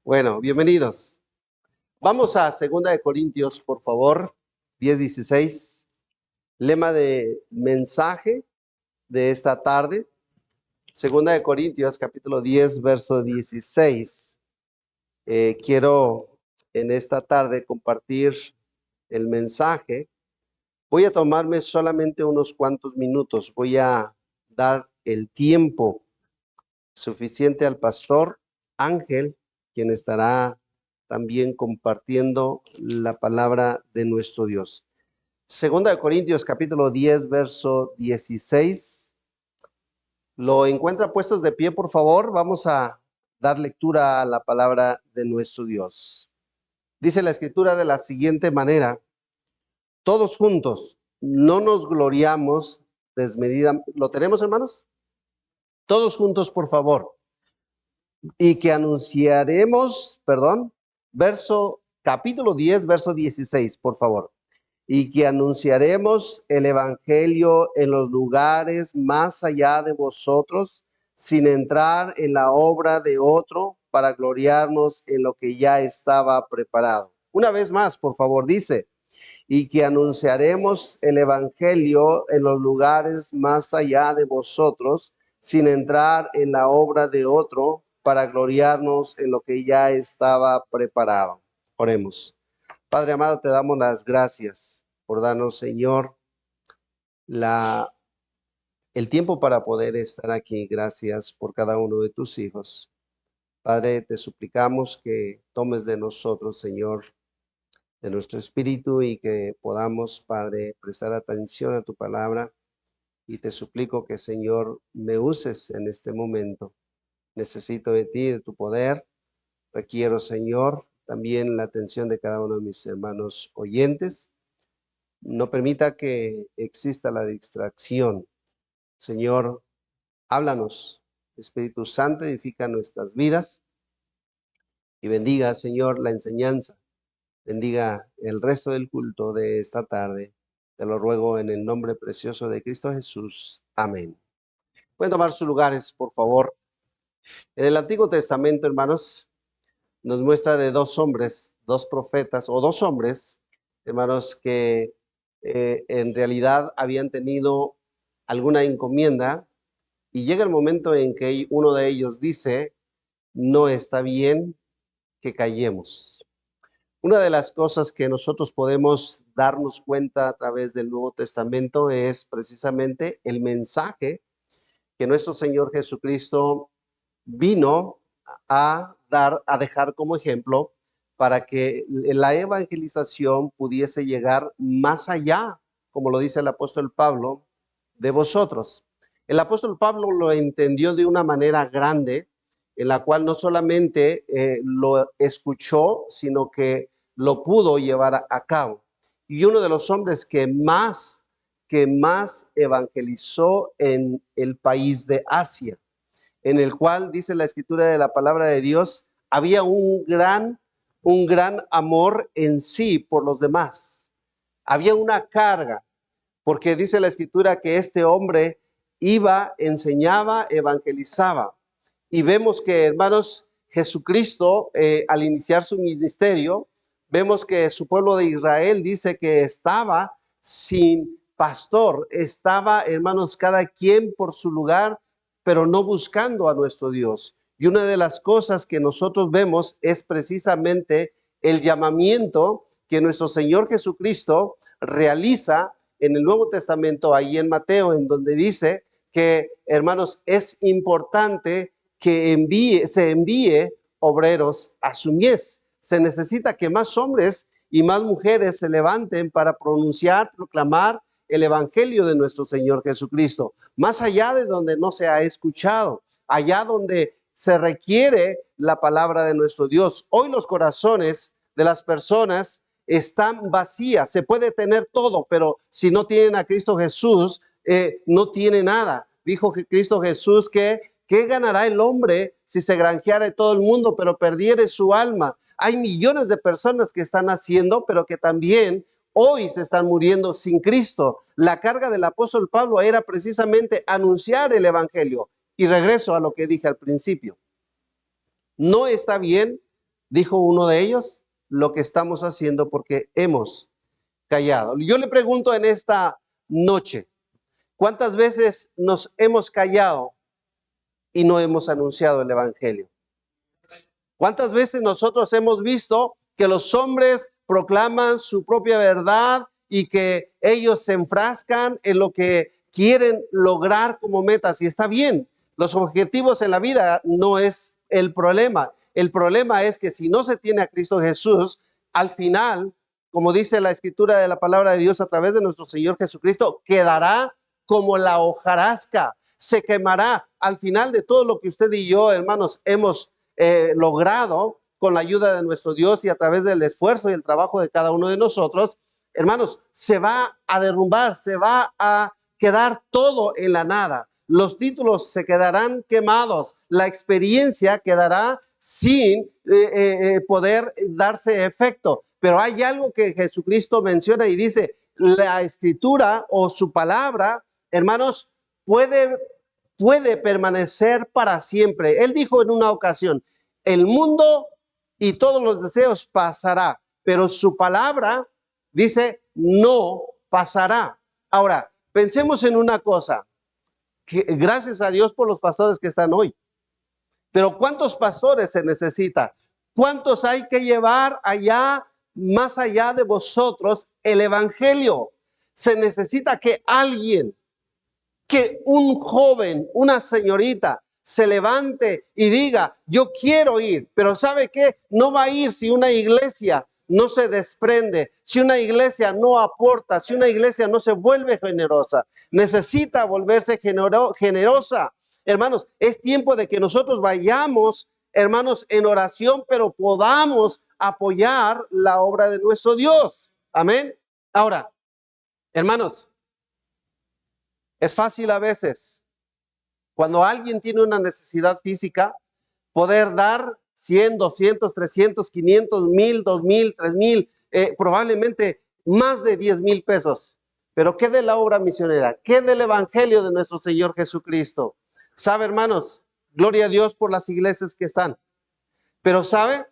Bueno, bienvenidos. Vamos a 2 Corintios, por favor, 10:16. Lema de mensaje de esta tarde. 2 Corintios, capítulo 10, verso 16. Quiero en esta tarde compartir el mensaje. Voy a tomarme solamente unos cuantos minutos. Voy a dar el tiempo suficiente al pastor Ángel, quien estará también compartiendo la palabra de nuestro Dios. 2 Corintios capítulo 10, verso 16. ¿Lo encuentra puestos de pie, por favor? Vamos a dar lectura a la palabra de nuestro Dios. Dice la escritura de la siguiente manera: todos juntos, no nos gloriamos desmedidamente. ¿Lo tenemos, hermanos? Todos juntos, por favor. Y que anunciaremos, capítulo 10, verso 16, por favor. Y que anunciaremos el evangelio en los lugares más allá de vosotros, sin entrar en la obra de otro, para gloriarnos en lo que ya estaba preparado. Una vez más, por favor, dice: y que anunciaremos el evangelio en los lugares más allá de vosotros, sin entrar en la obra de otro, para gloriarnos en lo que ya estaba preparado. Oremos. Padre amado, te damos las gracias por darnos, Señor, el tiempo para poder estar aquí. Gracias por cada uno de tus hijos. Padre, te suplicamos que tomes de nosotros, Señor, de nuestro espíritu, y que podamos, Padre, prestar atención a tu palabra. Y te suplico que, Señor, me uses en este momento. Necesito de ti, de tu poder. Requiero, Señor, también la atención de cada uno de mis hermanos oyentes. No permita que exista la distracción. Señor, háblanos. Espíritu Santo, edifica nuestras vidas y bendiga, Señor, la enseñanza. Bendiga el resto del culto de esta tarde. Te lo ruego en el nombre precioso de Cristo Jesús. Amén. Pueden tomar sus lugares, por favor. En el Antiguo Testamento, hermanos, nos muestra de dos hombres, dos profetas, o dos hombres, hermanos, que en realidad habían tenido alguna encomienda, y llega el momento en que uno de ellos dice: no está bien que callemos. Una de las cosas que nosotros podemos darnos cuenta a través del Nuevo Testamento es precisamente el mensaje que nuestro Señor Jesucristo vino a dejar como ejemplo, para que la evangelización pudiese llegar más allá, como lo dice el apóstol Pablo, de vosotros. El apóstol Pablo lo entendió de una manera grande, en la cual no solamente lo escuchó, sino que lo pudo llevar a cabo. Y uno de los hombres que más evangelizó en el país de Asia, en el cual dice la escritura de la palabra de Dios, había un gran amor en sí por los demás. Había una carga, porque dice la escritura que este hombre iba, enseñaba, evangelizaba. Y vemos que, hermanos, Jesucristo, al iniciar su ministerio, vemos que su pueblo de Israel dice que estaba sin pastor, estaba, hermanos, cada quien por su lugar, pero no buscando a nuestro Dios. Y una de las cosas que nosotros vemos es precisamente el llamamiento que nuestro Señor Jesucristo realiza en el Nuevo Testamento, ahí en Mateo, en donde dice que, hermanos, es importante que se envíe obreros a su mies. Se necesita que más hombres y más mujeres se levanten para pronunciar, proclamar el evangelio de nuestro Señor Jesucristo, más allá de donde no se ha escuchado, allá donde se requiere la palabra de nuestro Dios. Hoy los corazones de las personas están vacías. Se puede tener todo, pero si no tienen a Cristo Jesús, no tiene nada. Dijo Cristo Jesús que ¿qué ganará el hombre si se granjeara todo el mundo, pero perdiere su alma? Hay millones de personas que están haciendo, pero que también hoy se están muriendo sin Cristo. La carga del apóstol Pablo era precisamente anunciar el evangelio. Y regreso a lo que dije al principio. No está bien, dijo uno de ellos, lo que estamos haciendo porque hemos callado. Yo le pregunto en esta noche, ¿cuántas veces nos hemos callado y no hemos anunciado el evangelio? ¿Cuántas veces nosotros hemos visto que los hombres proclaman su propia verdad y que ellos se enfrascan en lo que quieren lograr como metas? Y está bien, los objetivos en la vida no es el problema. El problema es que si no se tiene a Cristo Jesús, al final, como dice la escritura de la palabra de Dios a través de nuestro Señor Jesucristo, quedará como la hojarasca, se quemará. Al final de todo lo que usted y yo, hermanos, hemos logrado con la ayuda de nuestro Dios y a través del esfuerzo y el trabajo de cada uno de nosotros, hermanos, se va a derrumbar, se va a quedar todo en la nada. Los títulos se quedarán quemados, la experiencia quedará sin poder darse efecto. Pero hay algo que Jesucristo menciona y dice, la escritura o su palabra, hermanos, puede permanecer para siempre. Él dijo en una ocasión, el mundo y todos los deseos pasará, pero su palabra, dice, no pasará. Ahora, pensemos en una cosa, que gracias a Dios por los pastores que están hoy, pero ¿cuántos pastores se necesita? ¿Cuántos hay que llevar allá, más allá de vosotros, el evangelio? Se necesita que alguien, que un joven, una señorita, se levante y diga, yo quiero ir, pero ¿sabe qué? No va a ir si una iglesia no se desprende, si una iglesia no aporta, si una iglesia no se vuelve generosa. Necesita volverse generosa. Hermanos, es tiempo de que nosotros vayamos, hermanos, en oración, pero podamos apoyar la obra de nuestro Dios. Amén. Ahora, hermanos, es fácil a veces, cuando alguien tiene una necesidad física, poder dar 100, 200, 300, 500, 1000, 2000, 3000, probablemente más de 10,000 pesos. Pero ¿qué de la obra misionera? ¿Qué del evangelio de nuestro Señor Jesucristo? ¿Sabe, hermanos? Gloria a Dios por las iglesias que están. Pero ¿sabe?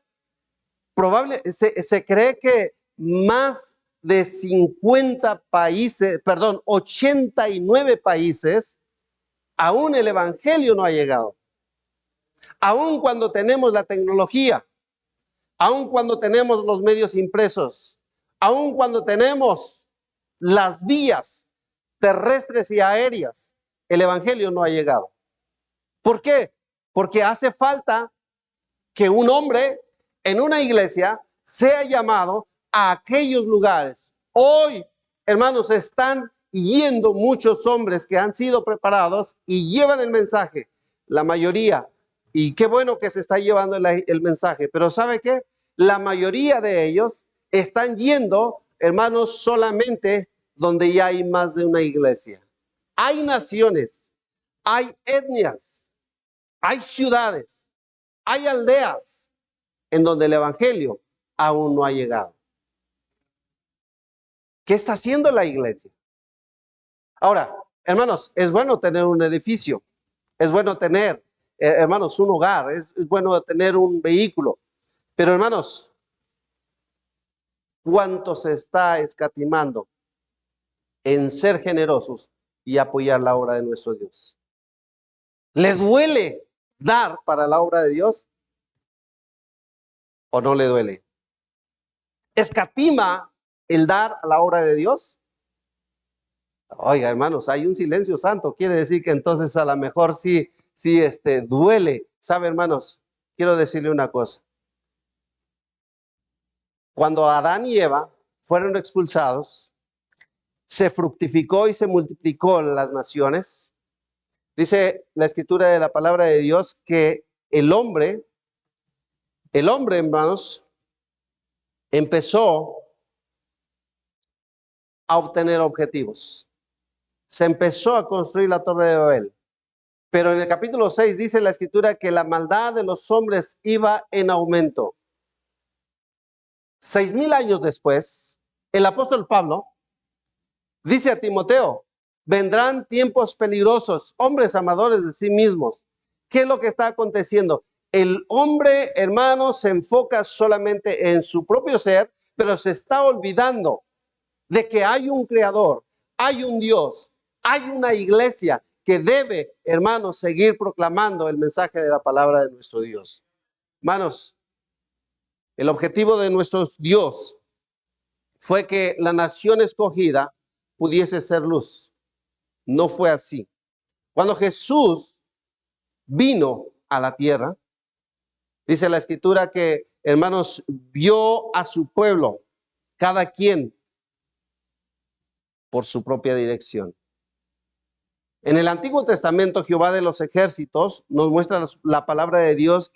Se cree que más de 50 países, 89 países, aún el evangelio no ha llegado. Aún cuando tenemos la tecnología, aún cuando tenemos los medios impresos, aún cuando tenemos las vías terrestres y aéreas, el evangelio no ha llegado. ¿Por qué? Porque hace falta que un hombre en una iglesia sea llamado a aquellos lugares. Hoy, hermanos, están yendo muchos hombres que han sido preparados y llevan el mensaje. La mayoría, y qué bueno que se está llevando el mensaje, pero ¿sabe qué? La mayoría de ellos están yendo, hermanos, solamente donde ya hay más de una iglesia. Hay naciones, hay etnias, hay ciudades, hay aldeas en donde el evangelio aún no ha llegado. ¿Qué está haciendo la iglesia? Ahora, hermanos, es bueno tener un edificio, es bueno tener, hermanos, un hogar, es bueno tener un vehículo, pero hermanos, ¿cuánto se está escatimando en ser generosos y apoyar la obra de nuestro Dios? ¿Le duele dar para la obra de Dios o no le duele? ¿Escatima el dar a la obra de Dios? Oiga, hermanos, hay un silencio santo. Quiere decir que entonces a lo mejor sí duele. ¿Sabe, hermanos? Quiero decirle una cosa. Cuando Adán y Eva fueron expulsados, se fructificó y se multiplicó las naciones. Dice la escritura de la palabra de Dios que el hombre, hermanos, empezó a obtener objetivos. Se empezó a construir la Torre de Babel. Pero en el capítulo 6 dice la escritura que la maldad de los hombres iba en aumento. 6,000 años después, el apóstol Pablo dice a Timoteo, vendrán tiempos peligrosos, hombres amadores de sí mismos. ¿Qué es lo que está aconteciendo? El hombre, hermanos, se enfoca solamente en su propio ser, pero se está olvidando de que hay un creador, hay un Dios, hay una iglesia que debe, hermanos, seguir proclamando el mensaje de la palabra de nuestro Dios. Hermanos, el objetivo de nuestro Dios fue que la nación escogida pudiese ser luz. No fue así. Cuando Jesús vino a la tierra, dice la escritura que, hermanos, vio a su pueblo, cada quien por su propia dirección. En el Antiguo Testamento, Jehová de los ejércitos nos muestra la palabra de Dios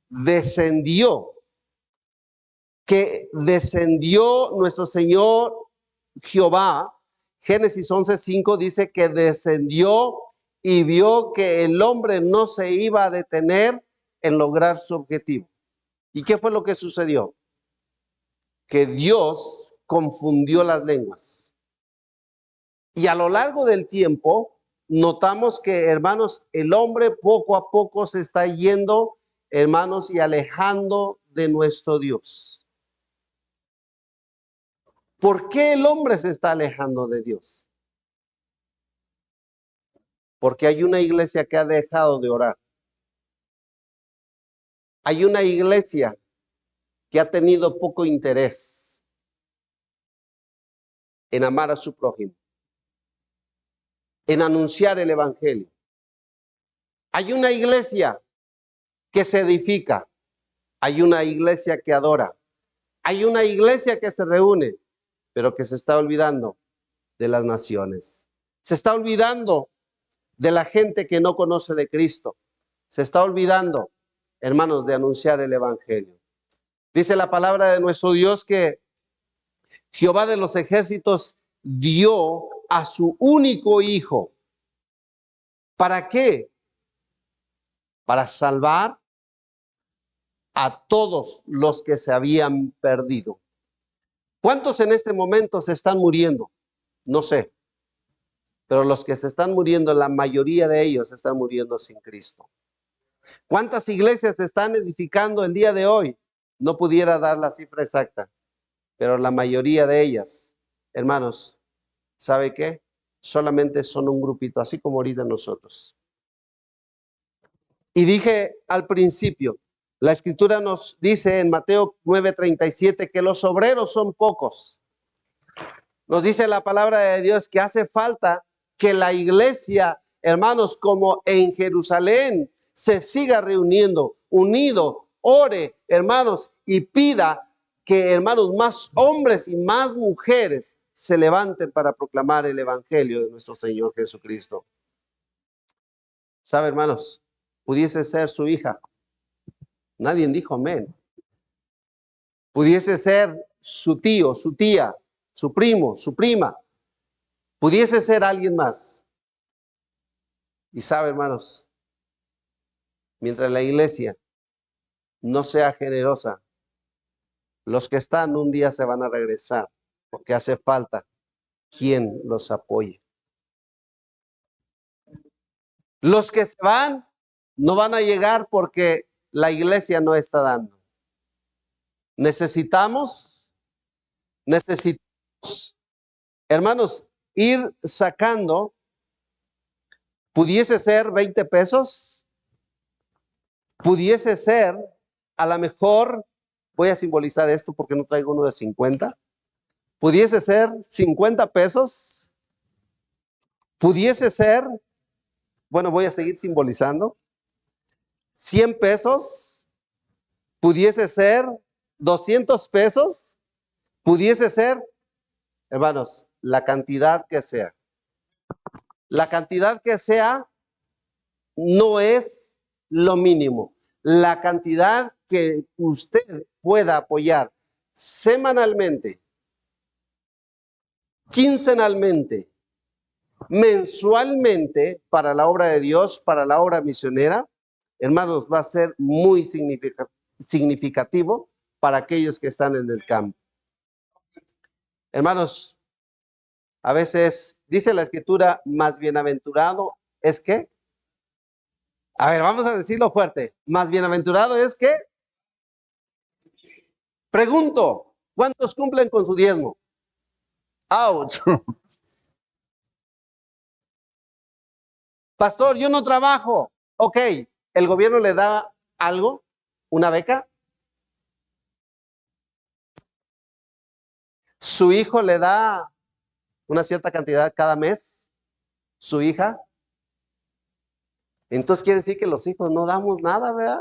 descendió, que descendió nuestro Señor Jehová. Génesis 11:5 dice que descendió y vio que el hombre no se iba a detener en lograr su objetivo. ¿Y qué fue lo que sucedió? Que Dios confundió las lenguas. Y a lo largo del tiempo, notamos que, hermanos, el hombre poco a poco se está yendo, hermanos, y alejando de nuestro Dios. ¿Por qué el hombre se está alejando de Dios? Porque hay una iglesia que ha dejado de orar. Hay una iglesia que ha tenido poco interés en amar a su prójimo, en anunciar el evangelio. Hay una iglesia que se edifica. Hay una iglesia que adora. Hay una iglesia que se reúne, pero que se está olvidando de las naciones. Se está olvidando de la gente que no conoce de Cristo. Se está olvidando, hermanos, de anunciar el evangelio. Dice la palabra de nuestro Dios que Jehová de los ejércitos dio a su único hijo. ¿Para qué? Para salvar a todos los que se habían perdido. ¿Cuántos en este momento se están muriendo? No sé. Pero los que se están muriendo, la mayoría de ellos se están muriendo sin Cristo. ¿Cuántas iglesias se están edificando el día de hoy? No pudiera dar la cifra exacta, pero la mayoría de ellas, hermanos, ¿sabe qué? Solamente son un grupito, así como ahorita nosotros. Y dije al principio, la escritura nos dice en Mateo 9:37 que los obreros son pocos. Nos dice la palabra de Dios que hace falta que la iglesia, hermanos, como en Jerusalén, se siga reuniendo, unido, ore, hermanos, y pida que, hermanos, más hombres y más mujeres se levanten para proclamar el evangelio de nuestro Señor Jesucristo. ¿Sabe, hermanos? Pudiese ser su hija. Nadie dijo amén. Pudiese ser su tío, su tía, su primo, su prima. Pudiese ser alguien más. Y sabe, hermanos, mientras la iglesia no sea generosa, los que están un día se van a regresar, porque hace falta quien los apoye. Los que se van no van a llegar porque la iglesia no está dando. Necesitamos, hermanos, ir sacando, pudiese ser 20 pesos, pudiese ser, a lo mejor, voy a simbolizar esto porque no traigo uno de 50, pudiese ser 50 pesos, pudiese ser, bueno, voy a seguir simbolizando, 100 pesos, pudiese ser 200 pesos, pudiese ser, hermanos, la cantidad que sea. La cantidad que sea no es lo mínimo. La cantidad que usted pueda apoyar semanalmente, quincenalmente, mensualmente para la obra de Dios, para la obra misionera, hermanos, va a ser muy significativo para aquellos que están en el campo. Hermanos, a veces dice la escritura, más bienaventurado es que A ver, vamos a decirlo fuerte. Más bienaventurado es que, pregunto, ¿cuántos cumplen con su diezmo? ¡Auch! Pastor, yo no trabajo. Ok, ¿el gobierno le da algo? ¿Una beca? ¿Su hijo le da una cierta cantidad cada mes? ¿Su hija? Entonces quiere decir que los hijos no damos nada, ¿verdad?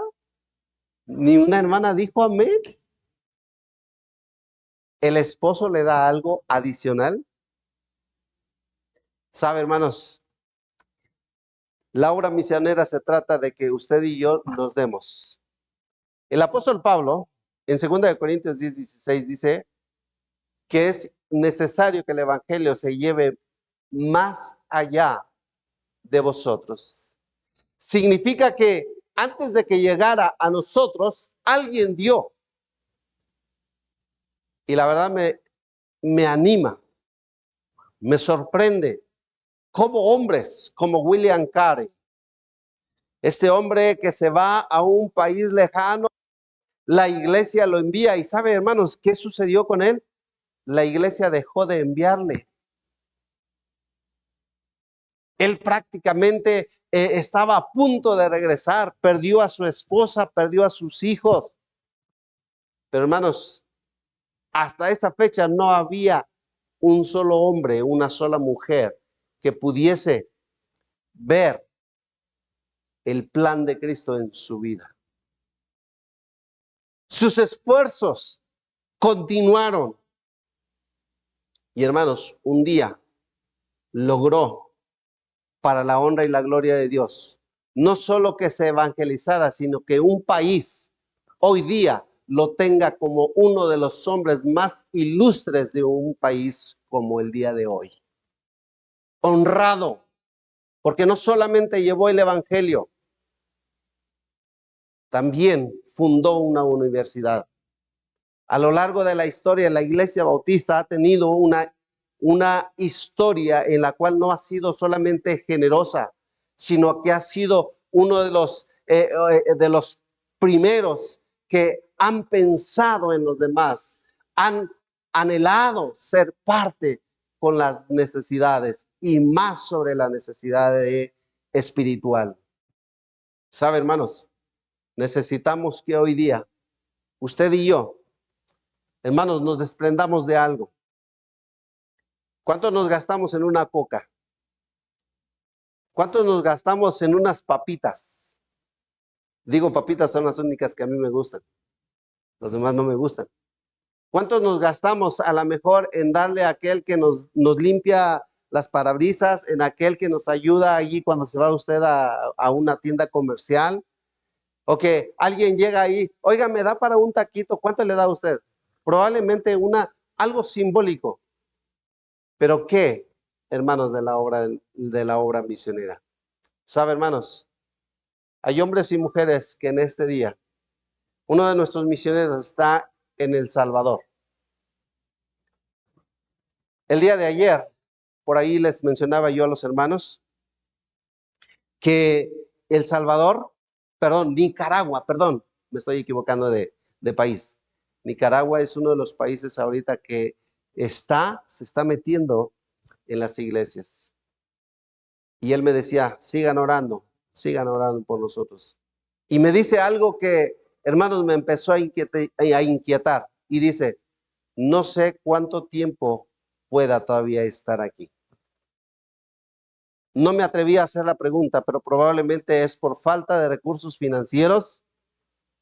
Ni una hermana dijo amén. ¿El esposo le da algo adicional? Sabe, hermanos, la obra misionera se trata de que usted y yo nos demos. El apóstol Pablo, en 2 Corintios 10:16, dice que es necesario que el evangelio se lleve más allá de vosotros. Significa que antes de que llegara a nosotros, alguien dio. Y la verdad me anima, me sorprende cómo hombres como William Carey, este hombre que se va a un país lejano, la iglesia lo envía. Y sabe, hermanos, ¿qué sucedió con él? La iglesia dejó de enviarle. Él prácticamente estaba a punto de regresar, perdió a su esposa, perdió a sus hijos. Pero hermanos, hasta esa fecha no había un solo hombre, una sola mujer que pudiese ver el plan de Cristo en su vida. Sus esfuerzos continuaron. Y hermanos, un día logró, para la honra y la gloria de Dios, no solo que se evangelizara, sino que un país hoy día lo tenga como uno de los hombres más ilustres de un país como el día de hoy. Honrado, porque no solamente llevó el evangelio, también fundó una universidad. A lo largo de la historia, la Iglesia Bautista ha tenido una historia en la cual no ha sido solamente generosa, sino que ha sido uno de los primeros que han pensado en los demás, han anhelado ser parte con las necesidades y más sobre la necesidad espiritual. ¿Sabe, hermanos? Necesitamos que hoy día usted y yo, hermanos, nos desprendamos de algo. ¿Cuánto nos gastamos en una coca? ¿Cuánto nos gastamos en unas papitas? Digo, papitas son las únicas que a mí me gustan. Los demás no me gustan. ¿Cuánto nos gastamos a lo mejor en darle a aquel que nos limpia las parabrisas, en aquel que nos ayuda allí cuando se va usted a una tienda comercial? O que alguien llega ahí, oiga, ¿me da para un taquito? ¿Cuánto le da a usted? Probablemente algo simbólico. ¿Pero qué, hermanos, de la obra misionera? ¿Sabe, hermanos? Hay hombres y mujeres que en este día, uno de nuestros misioneros está en El Salvador. El día de ayer, por ahí les mencionaba yo a los hermanos que El Salvador, Nicaragua, me estoy equivocando de país. Nicaragua es uno de los países ahorita que se está metiendo en las iglesias. Y él me decía, sigan orando por nosotros. Y me dice algo que, hermanos, me empezó a inquietar. Y dice, no sé cuánto tiempo pueda todavía estar aquí. No me atreví a hacer la pregunta, pero probablemente es por falta de recursos financieros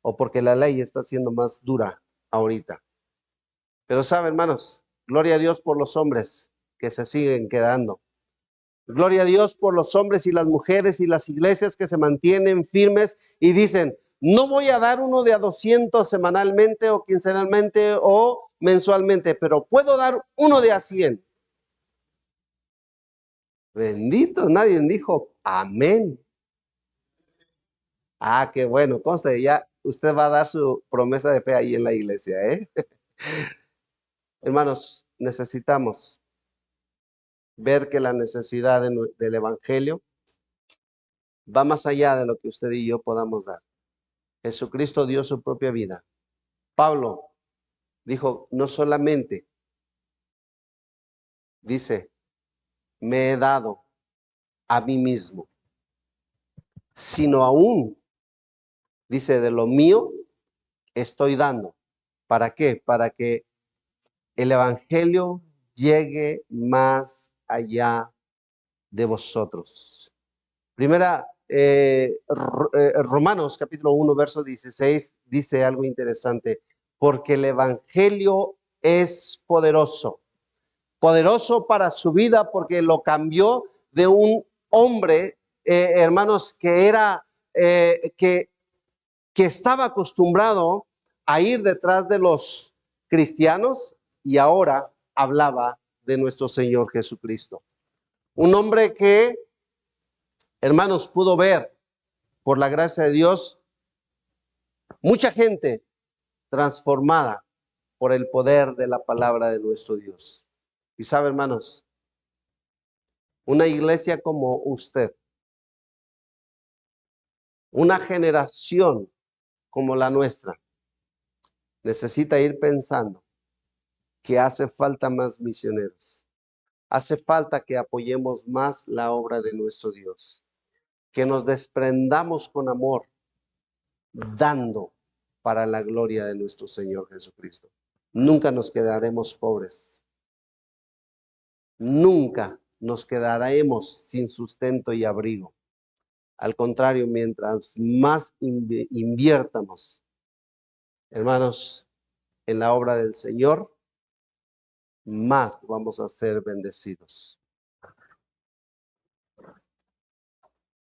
o porque la ley está siendo más dura ahorita. Pero sabe, hermanos, gloria a Dios por los hombres que se siguen quedando. Gloria a Dios por los hombres y las mujeres y las iglesias que se mantienen firmes y dicen, no voy a dar uno de a 200 semanalmente o quincenalmente o mensualmente, pero puedo dar uno de a 100. Bendito, nadie dijo amén. Ah, qué bueno, conste, ya usted va a dar su promesa de fe ahí en la iglesia, ¿eh? Hermanos, necesitamos ver que la necesidad del evangelio va más allá de lo que usted y yo podamos dar. Jesucristo dio su propia vida. Pablo dijo, no solamente, dice, me he dado a mí mismo, sino aún, dice, de lo mío estoy dando. ¿Para qué? Para que el evangelio llegue más allá de vosotros. Primera, Romanos capítulo 1, verso 16, dice algo interesante, porque el evangelio es poderoso, poderoso para su vida, porque lo cambió de un hombre, hermanos, que era, que estaba acostumbrado a ir detrás de los cristianos y ahora hablaba de nuestro Señor Jesucristo. Un hombre que, hermanos, pudo ver por la gracia de Dios mucha gente transformada por el poder de la palabra de nuestro Dios. Y sabe, hermanos, una iglesia como usted, una generación como la nuestra, necesita ir pensando que hace falta más misioneros. Hace falta que apoyemos más la obra de nuestro Dios, que nos desprendamos con amor, dando para la gloria de nuestro Señor Jesucristo. Nunca nos quedaremos pobres. Nunca nos quedaremos sin sustento y abrigo. Al contrario, mientras más inviertamos, hermanos, en la obra del Señor, más vamos a ser bendecidos.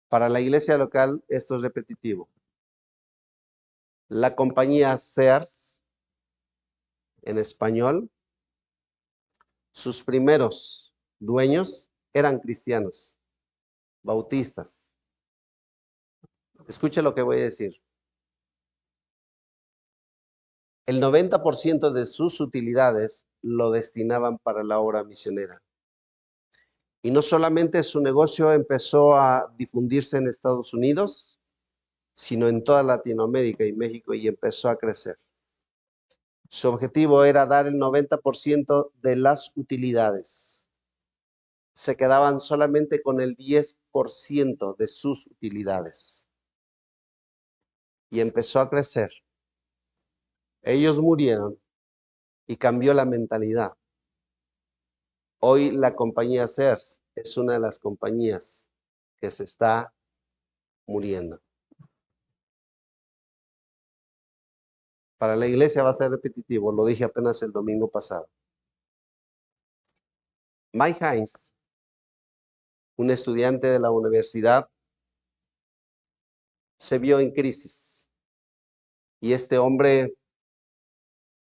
Para la iglesia local, esto es repetitivo. La compañía Sears, en español, sus primeros dueños eran cristianos, bautistas. Escuche lo que voy a decir. El 90% de sus utilidades lo destinaban para la obra misionera. Y no solamente su negocio empezó a difundirse en Estados Unidos, sino en toda Latinoamérica y México, y empezó a crecer. Su objetivo era dar el 90% de las utilidades. Se quedaban solamente con el 10% de sus utilidades. Y empezó a crecer. Ellos murieron y cambió la mentalidad. Hoy la compañía Sears es una de las compañías que se está muriendo. Para la iglesia va a ser repetitivo, lo dije apenas el domingo pasado. Mike Hines, un estudiante de la universidad, se vio en crisis y este hombre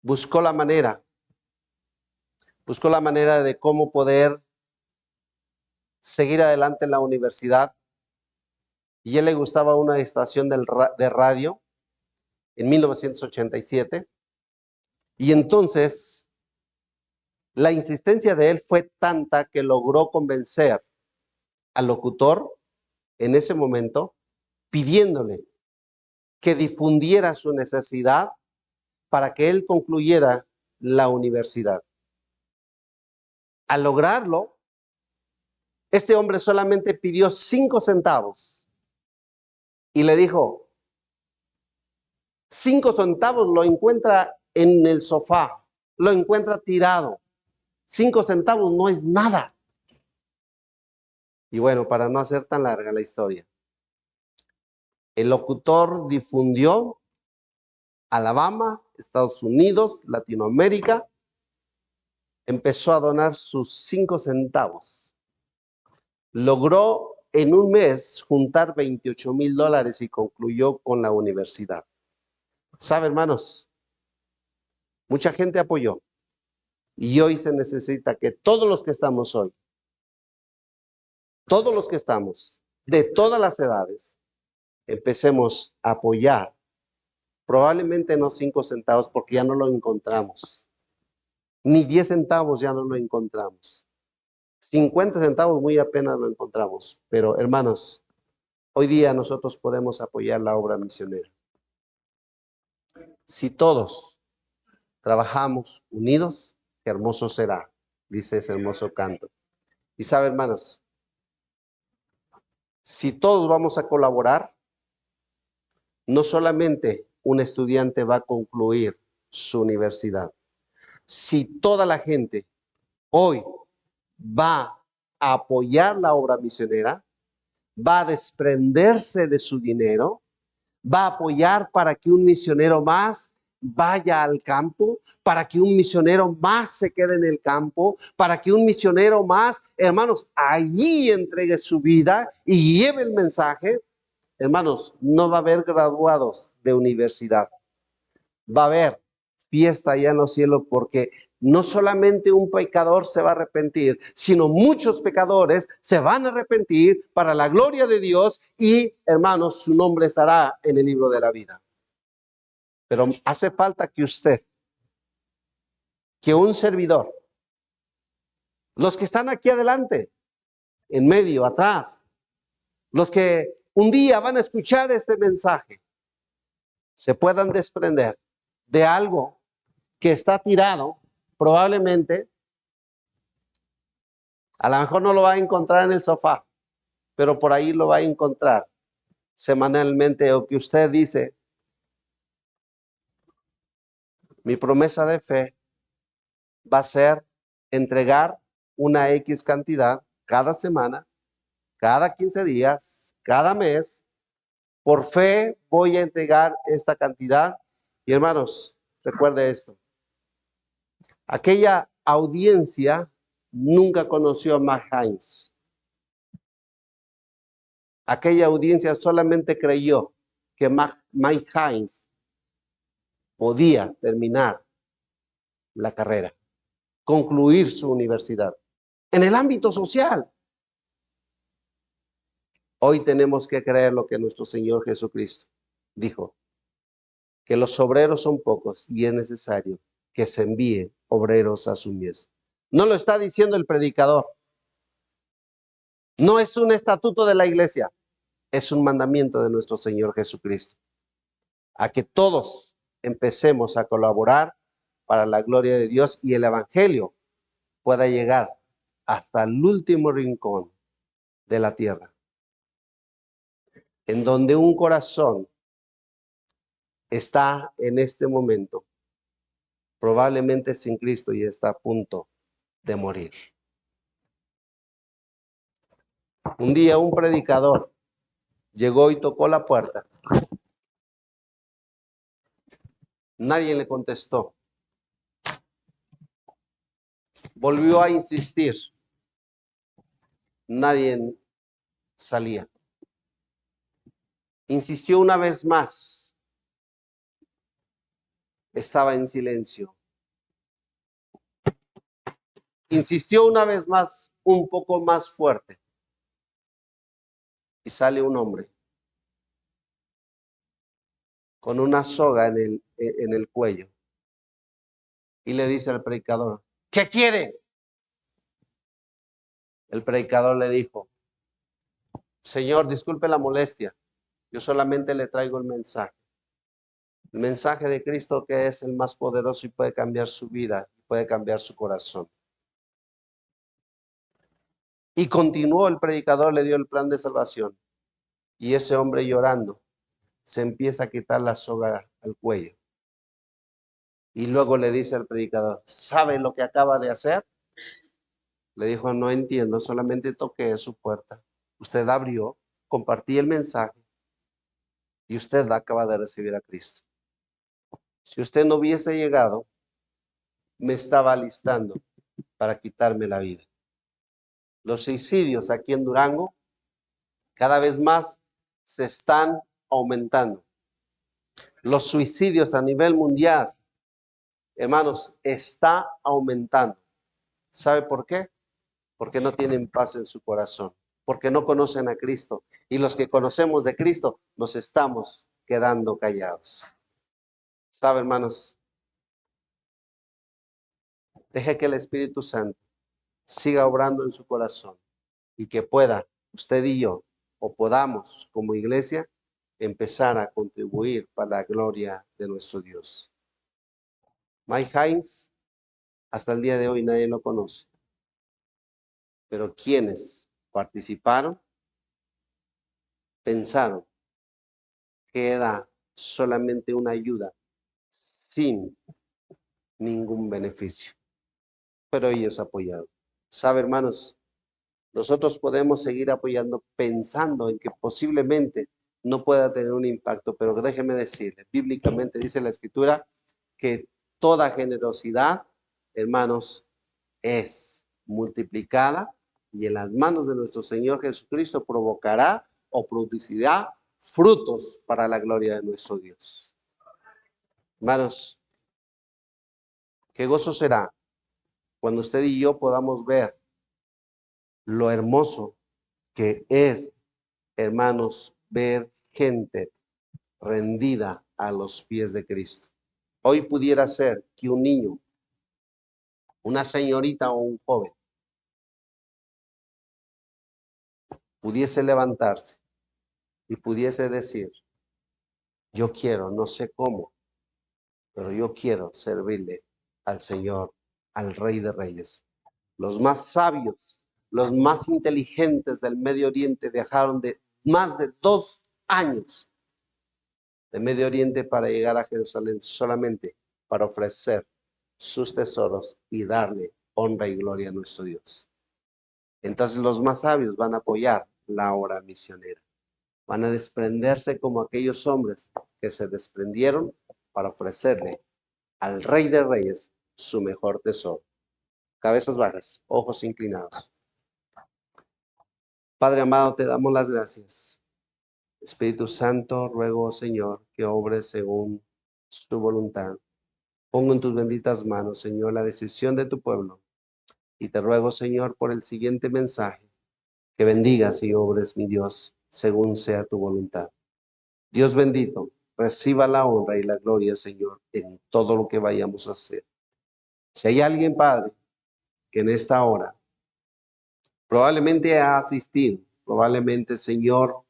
buscó la manera de cómo poder seguir adelante en la universidad, y él le gustaba una estación de radio en 1987, y entonces la insistencia de él fue tanta que logró convencer al locutor en ese momento, pidiéndole que difundiera su necesidad para que él concluyera la universidad. Al lograrlo, este hombre solamente pidió 5 centavos y le dijo, 5 centavos lo encuentra en el sofá, lo encuentra tirado. 5 centavos no es nada. Y bueno, para no hacer tan larga la historia, el locutor difundió Alabama, Estados Unidos, Latinoamérica, empezó a donar sus 5 centavos. Logró en un mes juntar $28,000 y concluyó con la universidad. ¿Sabe, hermanos? Mucha gente apoyó y hoy se necesita que todos los que estamos hoy, todos los que estamos, de todas las edades, empecemos a apoyar. Probablemente no 5 centavos porque ya no lo encontramos. Ni 10 centavos ya no lo encontramos. 50 centavos muy apenas lo encontramos. Pero hermanos, Hoy día nosotros podemos apoyar la obra misionera. Si todos trabajamos unidos, qué hermoso será, dice ese hermoso canto. Y sabe, hermanos, si todos vamos a colaborar, no solamente un estudiante va a concluir su universidad. Si toda la gente hoy va a apoyar la obra misionera, va a desprenderse de su dinero, va a apoyar para que un misionero más vaya al campo, para que un misionero más se quede en el campo, para que un misionero más, hermanos, allí entregue su vida y lleve el mensaje. Hermanos, no va a haber graduados de universidad, va a haber fiesta allá en los cielos, porque no solamente un pecador se va a arrepentir, sino muchos pecadores se van a arrepentir para la gloria de Dios y, hermanos, su nombre estará en el libro de la vida. Pero hace falta que usted, que un servidor, los que están aquí adelante, en medio, atrás, los que un día van a escuchar este mensaje, se puedan desprender de algo que está tirado, probablemente, a lo mejor no lo va a encontrar en el sofá, pero por ahí lo va a encontrar semanalmente, o que usted dice, mi promesa de fe va a ser entregar una X cantidad cada semana, cada 15 días, cada mes. Por fe voy a entregar esta cantidad. Y hermanos, recuerde esto. Aquella audiencia nunca conoció a Matt Hines. Aquella audiencia solamente creyó que Mike Hines podía terminar la carrera, concluir su universidad. En el ámbito social, hoy tenemos que creer lo que nuestro Señor Jesucristo dijo, que los obreros son pocos y es necesario que se envíen obreros a su mies. No lo está diciendo el predicador. No es un estatuto de la iglesia, es un mandamiento de nuestro Señor Jesucristo. A que todos empecemos a colaborar para la gloria de Dios y el evangelio pueda llegar hasta el último rincón de la tierra, en donde un corazón está en este momento probablemente sin Cristo y está a punto de morir. Un día un predicador llegó y tocó la puerta. Nadie le contestó. Volvió a insistir. Nadie salía. Insistió una vez más. Estaba en silencio. Insistió una vez más, un poco más fuerte. Y sale un hombre con una soga en el cuello. Y le dice al predicador, ¿qué quiere? El predicador le dijo, Señor, disculpe la molestia, yo solamente le traigo el mensaje de Cristo, que es el más poderoso y puede cambiar su vida, puede cambiar su corazón. Y continuó el predicador, le dio el plan de salvación. Y ese hombre, llorando, se empieza a quitar la soga al cuello. Y luego le dice al predicador, ¿sabe lo que acaba de hacer? Le dijo, no entiendo, solamente toqué su puerta. Usted abrió, compartí el mensaje y usted acaba de recibir a Cristo. Si usted no hubiese llegado, me estaba alistando para quitarme la vida. Los suicidios aquí en Durango cada vez más se están aumentando. Los suicidios a nivel mundial, hermanos, está aumentando. ¿Sabe por qué? Porque no tienen paz en su corazón, porque no conocen a Cristo. Y los que conocemos de Cristo nos estamos quedando callados. ¿Sabe, hermanos? Deje que el Espíritu Santo siga obrando en su corazón y que pueda usted y yo o podamos como iglesia empezar a contribuir para la gloria de nuestro Dios. Mike Hines, hasta el día de hoy nadie lo conoce, pero quienes participaron pensaron que era solamente una ayuda sin ningún beneficio, pero ellos apoyaron. ¿Sabe, hermanos? Nosotros podemos seguir apoyando pensando en que posiblemente no pueda tener un impacto, pero déjeme decirle, bíblicamente dice la Escritura que toda generosidad, hermanos, es multiplicada y en las manos de nuestro Señor Jesucristo provocará o producirá frutos para la gloria de nuestro Dios. Hermanos, qué gozo será cuando usted y yo podamos ver lo hermoso que es, hermanos, ver gente rendida a los pies de Cristo. Hoy pudiera ser que un niño, una señorita o un joven pudiese levantarse y pudiese decir, yo quiero, no sé cómo, pero yo quiero servirle al Señor, al Rey de Reyes. Los más sabios, los más inteligentes del Medio Oriente viajaron de más de 2 años de Medio Oriente para llegar a Jerusalén solamente para ofrecer sus tesoros y darle honra y gloria a nuestro Dios. Entonces los más sabios van a apoyar la obra misionera. Van a desprenderse como aquellos hombres que se desprendieron para ofrecerle al Rey de Reyes su mejor tesoro. Cabezas bajas, ojos inclinados. Padre amado, te damos las gracias. Espíritu Santo, ruego, Señor, que obres según su voluntad. Pongo en tus benditas manos, Señor, la decisión de tu pueblo. Y te ruego, Señor, por el siguiente mensaje, que bendigas y obres, mi Dios, según sea tu voluntad. Dios bendito, reciba la honra y la gloria, Señor, en todo lo que vayamos a hacer. Si hay alguien, Padre, que en esta hora probablemente ha asistido, probablemente, Señor,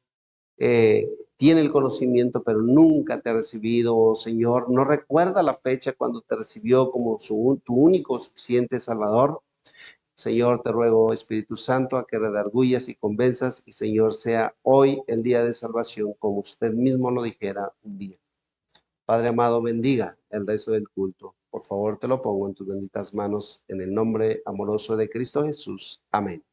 tiene el conocimiento, pero nunca te ha recibido, Señor, no recuerda la fecha cuando te recibió como tu único suficiente Salvador. Señor, te ruego, Espíritu Santo, a que redarguyas y convenzas, y Señor, sea hoy el día de salvación, como usted mismo lo dijera un día. Padre amado, bendiga el resto del culto. Por favor, te lo pongo en tus benditas manos, en el nombre amoroso de Cristo Jesús. Amén.